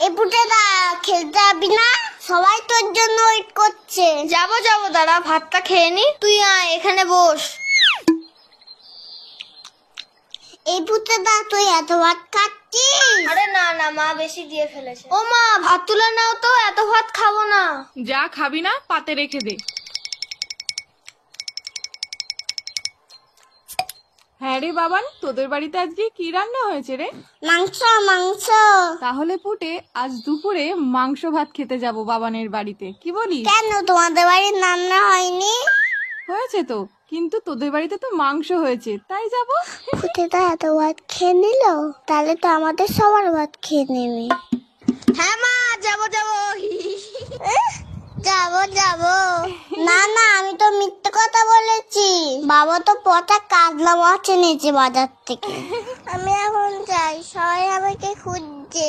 এই পুটেদা খেলতে যাবি না? সবাই তোর জন্য ওয়েট করছে। যাবো দাঁড়া, ভাতটা খেয়ে নি। তুই আয় এখানে বস। এই পুটেদা তুই এত ভাত খাচ্ছিস? আরে না মা বেশি দিয়ে ফেলেছে। ও মা, ভাত তুলে নাও তো, এত ভাত খাবো না। যা খাবি না পাতে রেখে দে। হ্যাঁ রে বাবান, তোদের বাড়িতে আজকে কি রান্না হয়েছে রে? মাংস মাংস। তাহলে পুটে আজ দুপুরে মাংস ভাত খেতে যাব বাবানের বাড়িতে, কি বলিস? কেন তোমাদের বাড়ির রান্না হয়নি? হয়েছে তো, কিন্তু তোদের বাড়িতে তো মাংস হয়েছে, তাই যাব। পুটেদা এত ভাত খেয়ে নিল, তাহলে তো আমাদের সবার ভাত খেয়ে নেবে। হ্যাঁ মা, যাবো যাবো। না আমি তো মিথ্যে কথা বলেছি। বাবা তো পচা কাজলা মাছ এনেছে বাজার থেকে। আমি এখন যাই, সবাই আমাকে খুঁজছে।